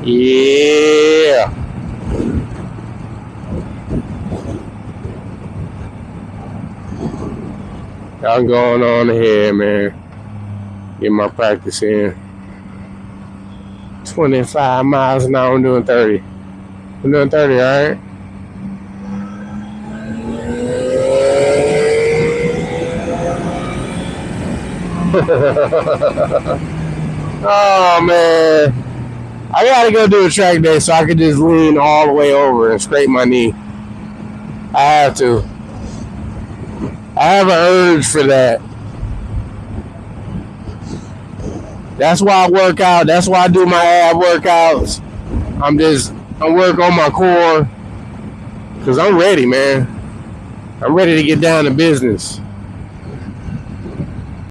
Yeah. I'm going on ahead, man. Get my practice in. 25 miles an hour. I'm doing 30. I'm doing 30, all right? Oh, man. I gotta go do a track day so I can just lean all the way over and scrape my knee. I have to. I have an urge for that. That's why I work out. That's why I do my ab workouts. I work on my core because I'm ready, man. I'm ready to get down to business.